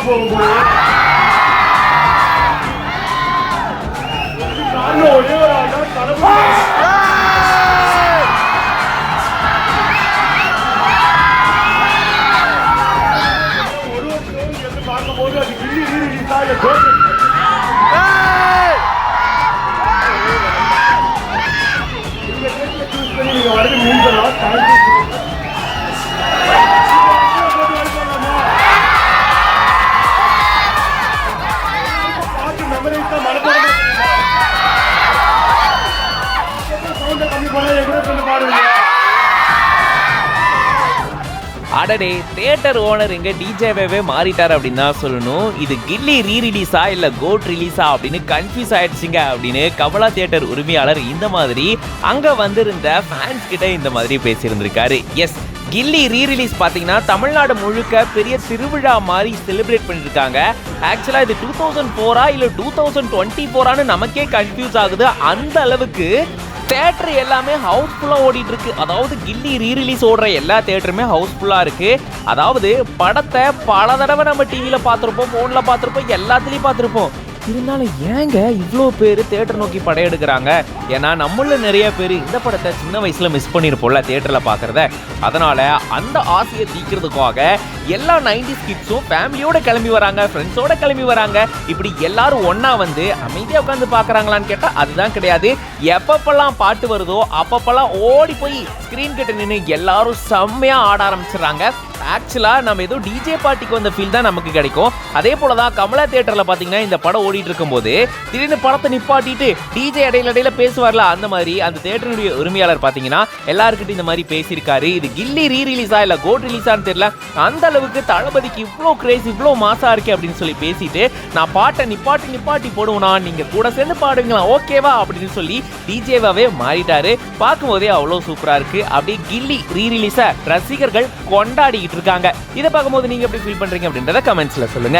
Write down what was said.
போகும்போது ஒரே ஒரு ஆள் தளபதி பார்க்கும்போது அது கில்லி ரீரிலீஸா இல்ல கோட் நீங்க வரது மீன்கலாம் பார்த்து மெமரிஸ் தான் மனப்பாடம் சவுண்ட கம்மி பண்ண எங்க கொண்டு பாடுவீங்க. அடடே, தியேட்டர் ஓனர் இங்க டிஜேவே மாறிட்டார் அப்படின்னு தான் சொல்லணும். இது கில்லி ரீரிலீஸா இல்ல கோட் ரிலீஸா அப்படின்னு கன்ஃபியூஸ் ஆயிடுச்சுங்க அப்படின்னு கமலா தியேட்டர் உரிமையாளர் இந்த மாதிரி அங்க வந்திருந்த ஃபேன்ஸ் கிட்ட இந்த மாதிரி பேசியிருந்திருக்காரு. எஸ், கில்லி ரீரிலீஸ் பார்த்தீங்கன்னா தமிழ்நாடு முழுக்க பெரிய திருவிழா மாதிரி செலிப்ரேட் பண்ணிருக்காங்க. ஆக்சுவலா இது 2004 இல்ல 2024 நமக்கே கன்ஃபியூஸ் ஆகுது. அந்த அளவுக்கு தியேட்டர் எல்லாமே ஹவுஸ்ஃபுல்லா ஓடிட்டு இருக்கு. அதாவது கில்லி ரீரிலீஸ் ஓடுற எல்லா தியேட்டருமே ஹவுஸ்ஃபுல்லா இருக்கு. அதாவது படத்தை பல தடவை நம்ம டிவியில பார்த்துருப்போம், போன்ல பார்த்துருப்போம், எல்லாத்துலயும் பார்த்துருப்போம். இருந்தாலும் ஏங்க இவ்வளோ பேர் தியேட்டர் நோக்கி படையெடுக்கிறாங்க? ஏன்னா நம்மள நிறைய பேர் இந்த படத்தை சின்ன வயசுல மிஸ் பண்ணிருப்போம்ல தியேட்டர்ல பார்க்கறத. அதனால அந்த ஆசையை தீக்கிறதுக்காக எல்லா 90s கிட்ஸும் ஃபேமிலியோட கிளம்பி வராங்க, ஃப்ரெண்ட்ஸோட கிளம்பி வராங்க. இப்படி எல்லாரும் ஒன்னா வந்து அமைதியா உட்காந்து பார்க்கறாங்களான்னு கேட்டா அதுதான் கிடையாது. எப்பப்பெல்லாம் பாட்டு வருதோ அப்பப்பெல்லாம் ஓடி போய் ஸ்கிரீன் கிட்ட நின்று எல்லாரும் செம்மையா ஆட ஆரம்பிச்சிடறாங்க. ஆக்சுவலா நம்ம ஏதோ டிஜே பார்ட்டிக்கு வந்த ஃபீல் தான் நமக்கு கிடைக்கும். அதே போலதான் கமலா தியேட்டர்ல பாத்தீங்கன்னா இந்த படம் ஓடிட்டு இருக்கும் போது திடீர்னு படத்தை நிப்பாட்டிட்டு டிஜே இடையில பேசுவார்ல, அந்த மாதிரி அந்த தியேட்டருடைய உரிமையாளர் பாத்தீங்கன்னா எல்லாருக்கிட்டும் இந்த மாதிரி பேசியிருக்காரு. இது கில்லி ரீரிலீஸா இல்ல கோட் ரிலீஸான்னு தெரியல, அந்த அளவுக்கு தளபதிக்கு இவ்வளோ கிரேஸ் இவ்வளோ மாசா இருக்கு அப்படின்னு சொல்லி பேசிட்டு நான் பாட்டை நிப்பாட்டி போடுவேனா, நீங்க கூட சேர்ந்து பாடுங்களா ஓகேவா அப்படின்னு சொல்லி டிஜேவாவே மாறிட்டாரு. பார்க்கும்போதே அவ்வளோ சூப்பரா இருக்கு. அப்படியே கில்லி ரீரிலீஸா ரசிகர்கள் கொண்டாடி இருக்காங்க. இத பாக்கும்போது நீங்க எப்படி ஃபீல் பண்றீங்க அப்படின்றத கமெண்ட்ஸ்ல சொல்லுங்க.